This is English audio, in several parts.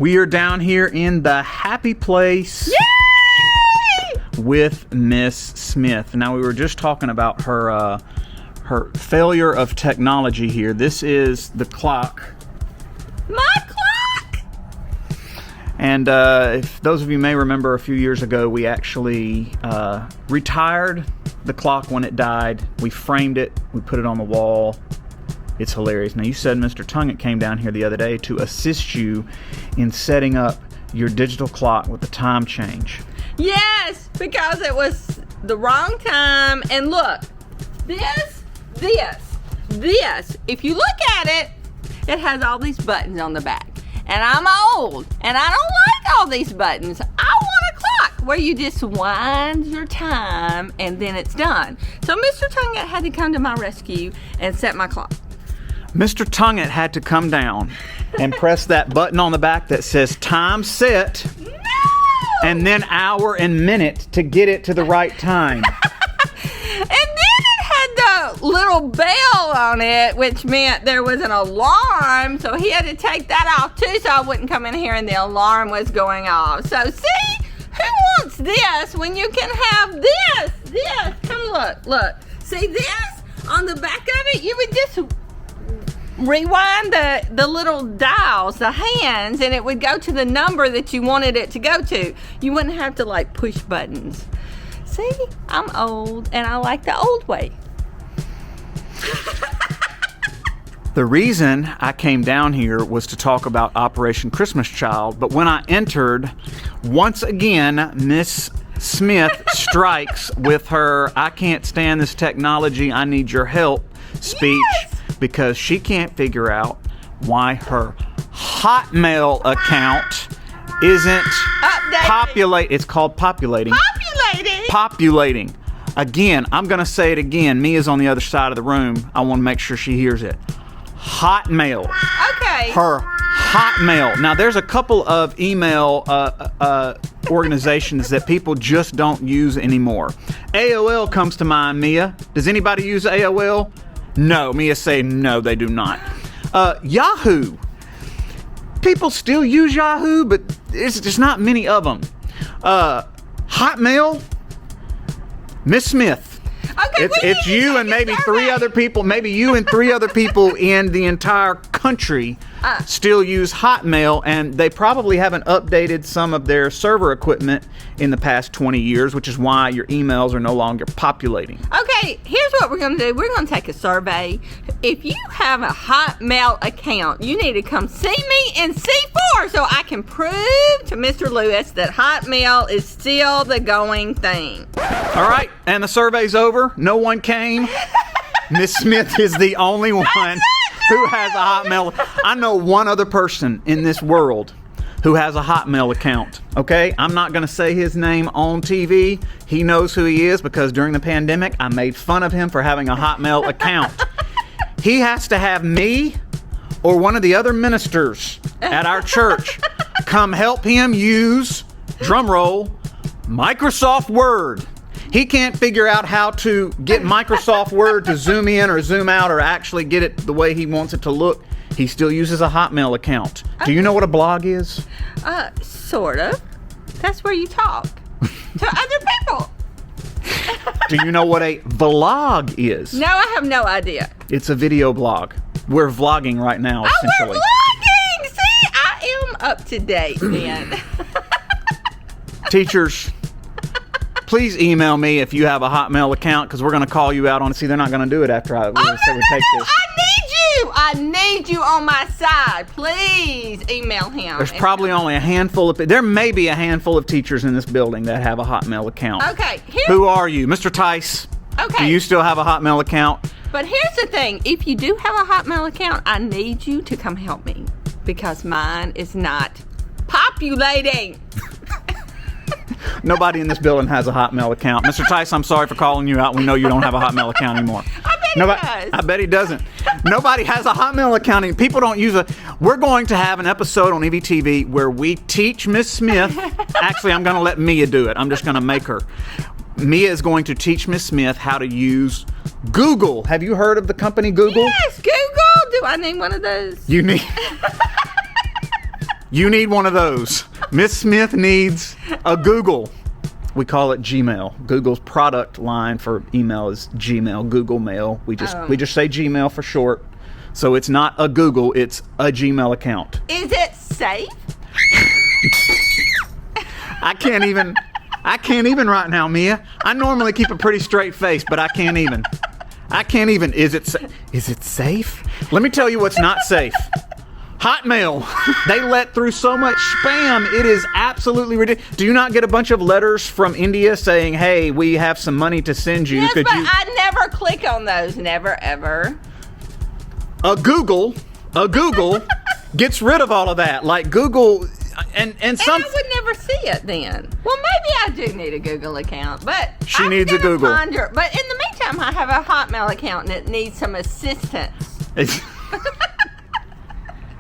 We are down here in the happy place. Yay! With Miss Smith. Now, we were just talking about her failure of technology here. This is the clock. My clock! And if those of you may remember, a few years ago, we actually retired the clock when it died. We framed it. We put it on the wall. It's hilarious. Now, you said Mr. Tonguet came down here the other day to assist you in setting up your digital clock with the time change. Yes, because it was the wrong time. And look, this, if you look at it, it has all these buttons on the back. And I'm old, and I don't like all these buttons. I want a clock where you just wind your time, and then it's done. So Mr. Tonguet had to come to my rescue and set my clock. Mr. Tonguet had to come down and press that button on the back that says time set. No! And then hour and minute to get it to the right time. And then it had the little bell on it, which meant there was an alarm. So he had to take that off too, so I wouldn't come in here and the alarm was going off. So see, who wants this when you can have this? Come look. See this on the back of it? You would just rewind the little dials, the hands, and it would go to the number that you wanted it to go to. You wouldn't have to like push buttons. See, I'm old and I like the old way. The reason I came down here was to talk about Operation Christmas Child, but when I entered, once again, Miss Smith strikes with her "I can't stand this technology, I need your help" speech. Yes! Because she can't figure out why her Hotmail account isn't populate. It's called populating. Populating. Again, I'm going to say it again. Mia's on the other side of the room. I want to make sure she hears it. Hotmail. Okay. Her Hotmail. Now, there's a couple of email organizations that people just don't use anymore. AOL comes to mind, Mia. Does anybody use AOL? No. Mia say no, they do not. Yahoo. People still use Yahoo, but there's just not many of them. Hotmail. Miss Smith. Okay, it's you and maybe three other people. Maybe you and three other people in the entire country still use Hotmail, and they probably haven't updated some of their server equipment in the past 20 years, which is why your emails are no longer populating. Okay, here's what we're going to do. We're going to take a survey. If you have a Hotmail account, you need to come see me in C4 so I can prove to Mr. Lewis that Hotmail is still the going thing. All right, and the survey's over. No one came. Miss Smith is the only one who has a Hotmail. I know one other person in this world who has a Hotmail account. Okay, I'm not going to say his name on TV. He knows who he is because during the pandemic, I made fun of him for having a Hotmail account. He has to have me or one of the other ministers at our church come help him use, drum roll, Microsoft Word. He can't figure out how to get Microsoft Word to zoom in or zoom out or actually get it the way he wants it to look. He still uses a Hotmail account. Do you know what a blog is? Sort of. That's where you talk to other people. Do you know what a vlog is? No, I have no idea. It's a video blog. We're vlogging right now, essentially. We're vlogging! See, I am up to date, man. Teachers, please email me if you have a Hotmail account because we're going to call you out on it. See, they're not going to do it after we take this. I need you on my side. Please email him. There's probably only a handful of... There may be a handful of teachers in this building that have a Hotmail account. Okay. Who are you? Mr. Tice? Okay. Do you still have a Hotmail account? But here's the thing. If you do have a Hotmail account, I need you to come help me because mine is not populating. Nobody in this building has a Hotmail account. Mr. Tice, I'm sorry for calling you out. We know you don't have a Hotmail account anymore. I bet he doesn't. Nobody has a Hotmail account. People don't use a... We're going to have an episode on EVTV where we teach Miss Smith... Actually, I'm going to let Mia do it. I'm just going to make her. Mia is going to teach Miss Smith how to use Google. Have you heard of the company Google? Yes, Google. Do I need one of those? You You need one of those. Miss Smith needs a Google. We call it Gmail. Google's product line for email is Gmail, Google Mail. We just say Gmail for short. So it's not a Google, it's a Gmail account. Is it safe? I can't even right now, Mia. I normally keep a pretty straight face, but I can't even. Is it safe? Let me tell you what's not safe. Hotmail. They let through so much spam. It is absolutely ridiculous. Do you not get a bunch of letters from India saying, hey, we have some money to send you? Yes, but I never click on those. Never, ever. A Google gets rid of all of that. Like Google and some. I would never see it then. Well, maybe I do need a Google account, but she needs a Google. But in the meantime, I have a Hotmail account and it needs some assistance.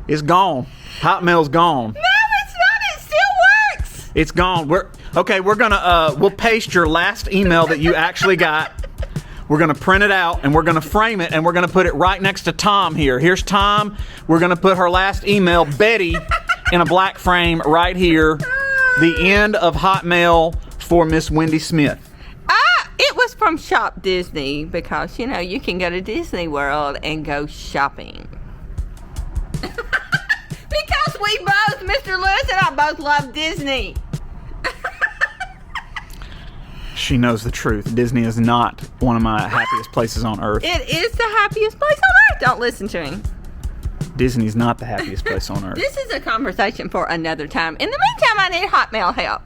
It's gone. Hotmail's gone. No, it's not. It still works. It's gone. We'll paste your last email that you actually got. We're going to print it out, and we're going to frame it, and we're going to put it right next to Tom here. Here's Tom. We're going to put her last email, Betty, in a black frame right here. The end of Hotmail for Miss Wendy Smith. It was from Shop Disney because, you can go to Disney World and go shopping. Because we both, Mr. Lewis and I both love Disney. She knows the truth. Disney is not one of my happiest places on earth. It is the happiest place on earth. Don't listen to him. Disney's not the happiest place on earth. This is a conversation for another time. In the meantime, I need Hotmail help.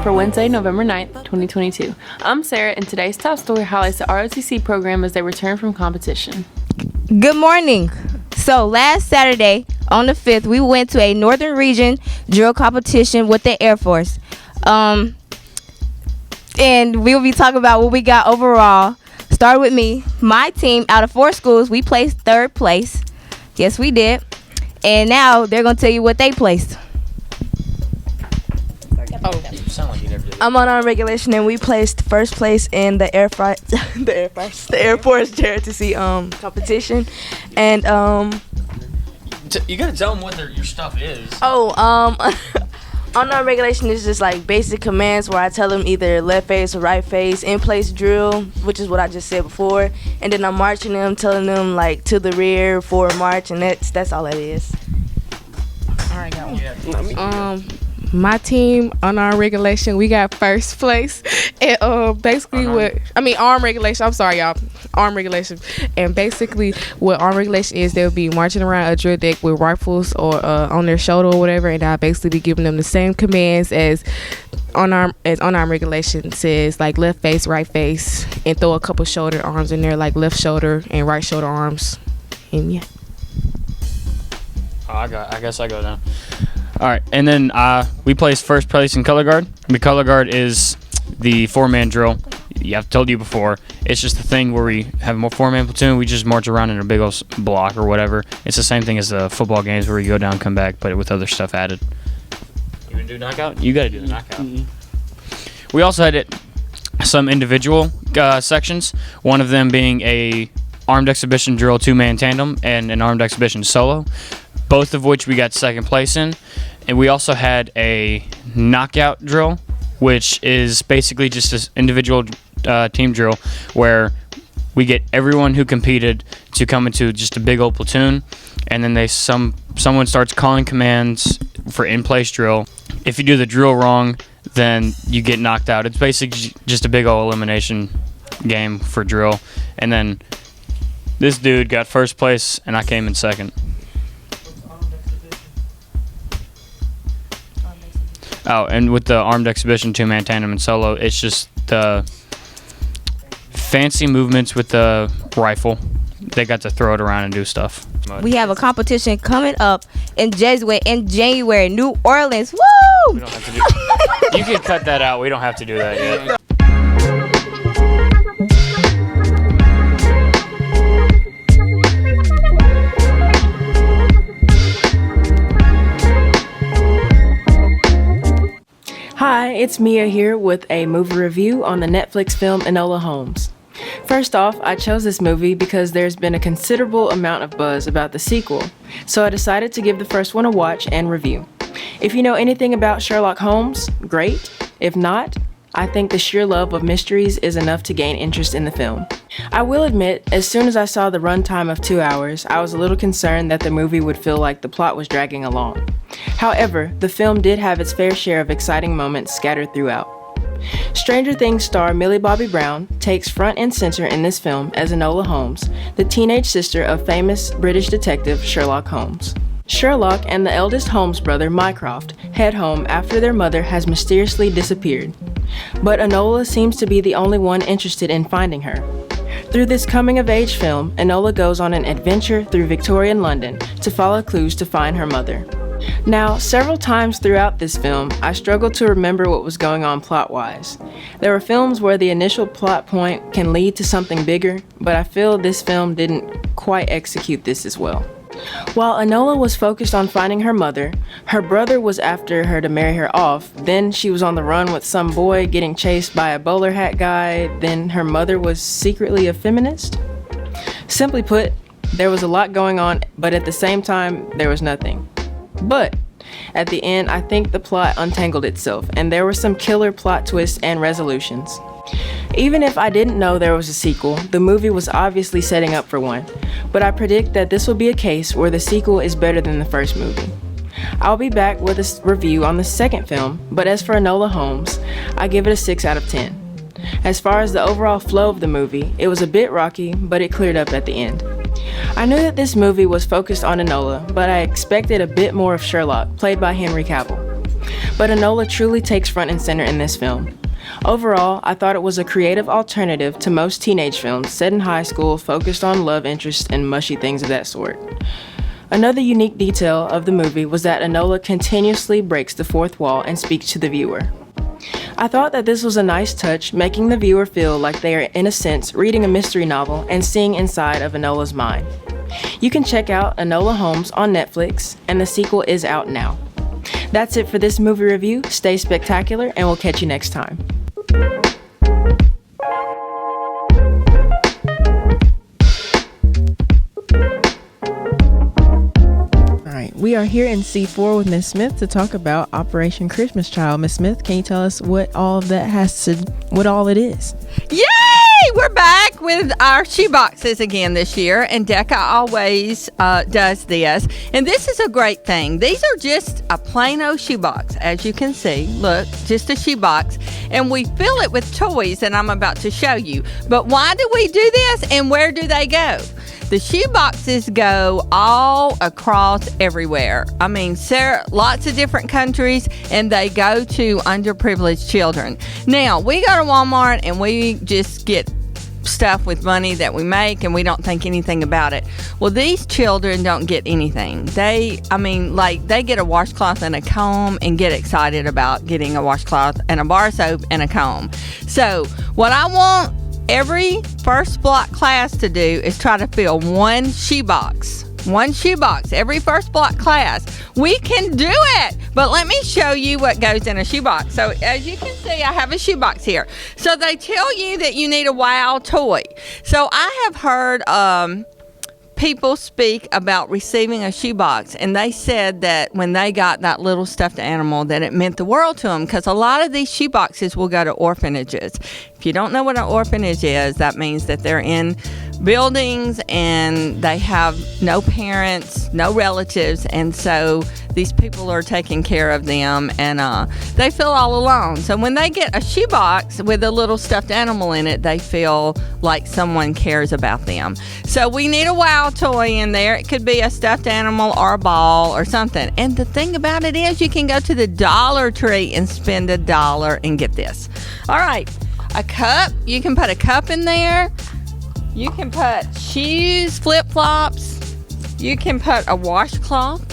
For Wednesday, November 9th, 2022. I'm Sarah, and today's top story highlights the ROTC program as they return from competition. Good morning. So last Saturday, on the 5th, we went to a Northern Region drill competition with the Air Force. And we'll be talking about what we got overall. Start with me. My team, out of 4 schools, we placed 3rd place. Yes, we did. And now they're going to tell you what they placed. I'm on our regulation, and we placed 1st place in the Air Force JRTC competition, and you gotta tell them what your stuff is. On our regulation is just like basic commands where I tell them either left face or right face, in place drill, which is what I just said before, and then I'm marching them, telling them like to the rear, forward march, and that's all that is. All right, go. My team on our regulation, we got 1st place. And basically arm regulation. I'm sorry, y'all. Arm regulation. And basically what arm regulation is, they'll be marching around a drill deck with rifles or on their shoulder or whatever, and I'll basically be giving them the same commands as unarmed regulation says, like left face, right face, and throw a couple shoulder arms in there, like left shoulder and right shoulder arms. And yeah. I guess I go now. All right, and then we placed 1st place in color guard. The color guard is the 4-man drill. I've told you before, it's just the thing where we have a 4-man platoon. We just march around in a big old block or whatever. It's the same thing as the football games where you go down, come back, but with other stuff added. You gonna do knockout? You gotta do the knockout. Mm-hmm. We also had some individual sections. One of them being a armed exhibition drill 2-man tandem and an armed exhibition solo, both of which we got second place in. And we also had a knockout drill, which is basically just this individual team drill where we get everyone who competed to come into just a big old platoon, and then someone starts calling commands for in-place drill. If you do the drill wrong, then you get knocked out. It's basically just a big old elimination game for drill. And then this dude got first place, and I came in second. Oh, and with the armed exhibition 2-man tandem and solo, it's just the fancy movements with the rifle. They got to throw it around and do stuff. We have a competition coming up in January, New Orleans. Woo! We don't have to do. You can cut that out. We don't have to do that yet. Hi, it's Mia here with a movie review on the Netflix film Enola Holmes. First off, I chose this movie because there's been a considerable amount of buzz about the sequel, so I decided to give the first one a watch and review. If you know anything about Sherlock Holmes, great. If not, I think the sheer love of mysteries is enough to gain interest in the film. I will admit, as soon as I saw the runtime of 2 hours, I was a little concerned that the movie would feel like the plot was dragging along. However, the film did have its fair share of exciting moments scattered throughout. Stranger Things star Millie Bobby Brown takes front and center in this film as Enola Holmes, the teenage sister of famous British detective Sherlock Holmes. Sherlock and the eldest Holmes brother, Mycroft, head home after their mother has mysteriously disappeared. But Enola seems to be the only one interested in finding her. Through this coming-of-age film, Enola goes on an adventure through Victorian London to follow clues to find her mother. Now, several times throughout this film, I struggled to remember what was going on plot-wise. There are films where the initial plot point can lead to something bigger, but I feel this film didn't quite execute this as well. While Enola was focused on finding her mother, her brother was after her to marry her off, then she was on the run with some boy getting chased by a bowler hat guy, then her mother was secretly a feminist? Simply put, there was a lot going on, but at the same time, there was nothing. But at the end, I think the plot untangled itself, and there were some killer plot twists and resolutions. Even if I didn't know there was a sequel, the movie was obviously setting up for one, but I predict that this will be a case where the sequel is better than the first movie. I'll be back with a review on the second film, but as for Enola Holmes, I give it a 6 out of 10. As far as the overall flow of the movie, it was a bit rocky, but it cleared up at the end. I knew that this movie was focused on Enola, but I expected a bit more of Sherlock, played by Henry Cavill. But Enola truly takes front and center in this film. Overall, I thought it was a creative alternative to most teenage films set in high school focused on love interests and mushy things of that sort. Another unique detail of the movie was that Enola continuously breaks the fourth wall and speaks to the viewer. I thought that this was a nice touch, making the viewer feel like they are, in a sense, reading a mystery novel and seeing inside of Enola's mind. You can check out Enola Holmes on Netflix, and the sequel is out now. That's it for this movie review. Stay spectacular, and we'll catch you next time. We are here in C4 with Miss Smith to talk about Operation Christmas Child. Miss Smith, can you tell us what all it is? Yay! We're back with our shoeboxes again this year, and Decca always does this. And this is a great thing. These are just a plain old shoebox, as you can see. Look, just a shoebox. And we fill it with toys that I'm about to show you. But why do we do this, and where do they go? The shoeboxes go all across everywhere. I mean, lots of different countries, and they go to underprivileged children. Now, we go to Walmart and we just get stuff with money that we make, and we don't think anything about it. Well, these children don't get anything. They get a washcloth and a comb and get excited about getting a washcloth and a bar of soap and a comb. So what I want every first block class to do is try to fill one shoebox. One shoebox, every first block class. We can do it, but let me show you what goes in a shoebox. So as you can see, I have a shoebox here. So they tell you that you need a wow toy. So I have heard people speak about receiving a shoebox, and they said that when they got that little stuffed animal that it meant the world to them, because a lot of these shoeboxes will go to orphanages. If you don't know what an orphanage is, that means that they're in buildings and they have no parents, no relatives, and so these people are taking care of them, and they feel all alone. So when they get a shoebox with a little stuffed animal in it, they feel like someone cares about them. So we need a wow toy in there. It could be a stuffed animal or a ball or something. And the thing about it is, you can go to the Dollar Tree and spend $1 and get this. All right, a cup. You can put a cup in there. You can put shoes, flip-flops. You can put a washcloth.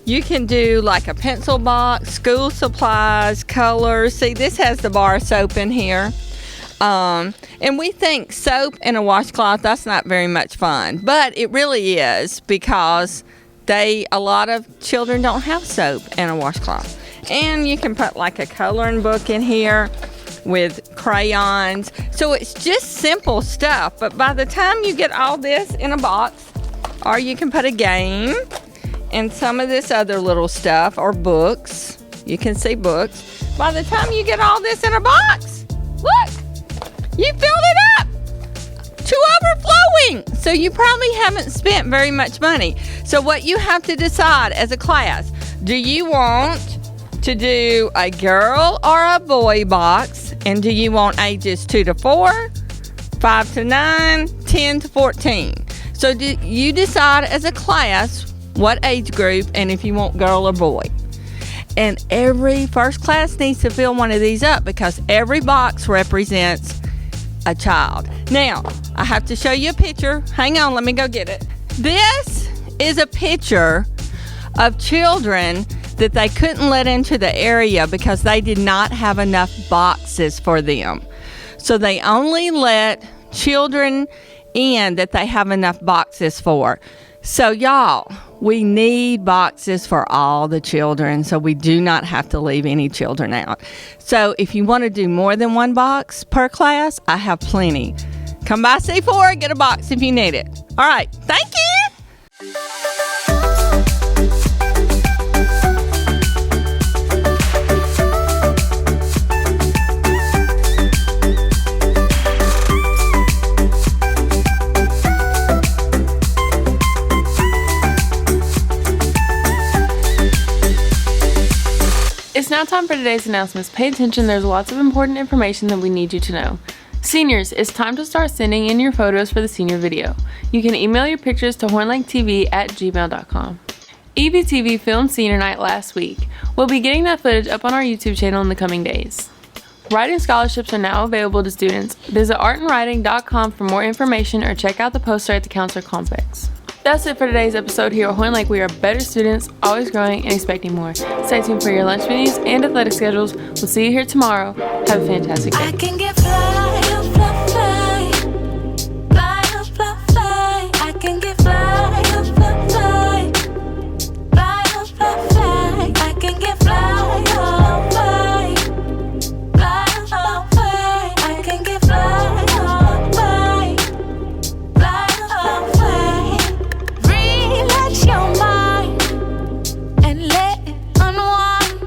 You can do like a pencil box, school supplies, colors. See, this has the bar of soap in here. And we think soap and a washcloth, that's not very much fun. But it really is, because a lot of children don't have soap and a washcloth. And you can put like a coloring book in here with crayons. So it's just simple stuff. But by the time you get all this in a box, or you can put a game and some of this other little stuff, or books. You can see books. By the time you get all this in a box, look, you filled it up to overflowing. So you probably haven't spent very much money. So what you have to decide as a class, do you want to do a girl or a boy box? And do you want ages 2 to 4, 5 to 9, 10 to 14? So you decide as a class what age group and if you want girl or boy. And every first class needs to fill one of these up, because every box represents a child. Now, I have to show you a picture. Hang on, let me go get it. This is a picture of children that they couldn't let into the area because they did not have enough boxes for them. So they only let children in that they have enough boxes for. So y'all, we need boxes for all the children, so we do not have to leave any children out. So if you want to do more than one box per class, I have plenty. Come by C4, get a box if you need it. All right, thank you. It's now time for today's announcements. Pay attention, there's lots of important information that we need you to know. Seniors, it's time to start sending in your photos for the senior video. You can email your pictures to hornlaketv@gmail.com. EVTV filmed senior night last week. We'll be getting that footage up on our YouTube channel in the coming days. Writing scholarships are now available to students. Visit artandwriting.com for more information, or check out the poster at the Counselor Complex. That's it for today's episode here at Horn Lake. We are better students, always growing and expecting more. Stay tuned for your lunch menus and athletic schedules. We'll see you here tomorrow. Have a fantastic day. I can get fly, fly, fly, fly, fly, fly. I can get fly, fly, fly, fly, fly, fly. I can get fly, fly, fly, fly, fly. I can get fly, fly, fly, fly. Relax your mind and let it unwind.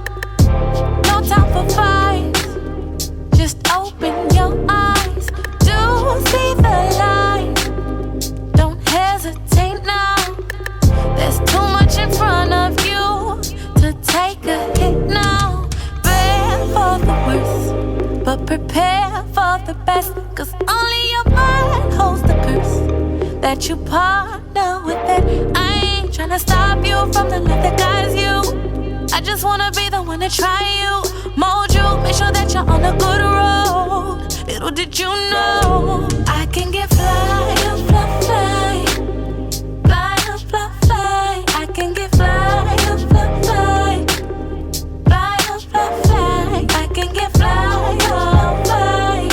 No time for fights. Just open your eyes to see the light. Don't hesitate now. There's too much in front of you to take a hit now. Prepare for the worst, but prepare for the best. 'Cause only your mind holds the curse that you partner with it. I ain't tryna stop you from the love that guides you. I just wanna be the one to try you. mold you, make sure that you're on a good road. Little did you know, I can get fly, fly, fly, fly, fly, fly. I can get fly, fly, fly, fly, fly, fly. I can get fly, fly,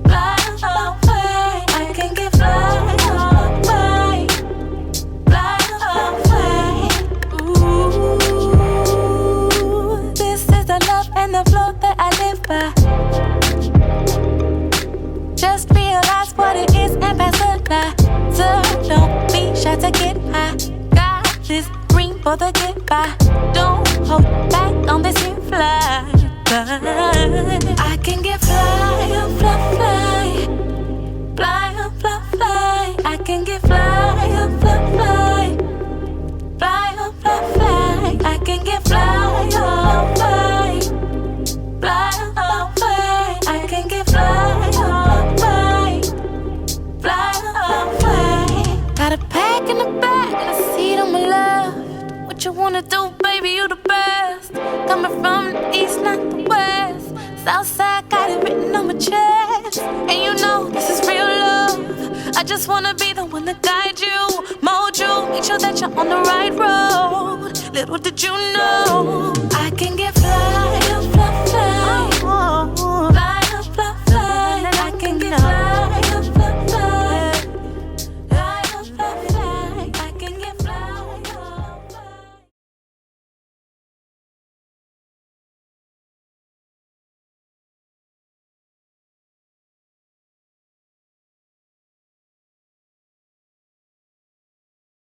fly, fly, fly. I can get fly, fly, fly, fly. Ooh, this is the love and the flow that I live by. Just realize what it is and pass the lie. So don't be shy to get high. Got this green for the get by. Don't hold back on this here fly. I can get fly, fly, fly, fly, fly, fly. I can get fly, fly, fly, fly, fly, fly. I can get fly, fly, fly, fly, fly. I can get fly, fly, fly, fly. Got a pack in the back and a seat on my left. What you wanna do, baby? You the best. Coming from the east, not the west. Southside got it written on my chest. And you know this is real love. I just wanna be the one to guide you, mold you, make sure that you're on the right road. Little did you know, I can get fly.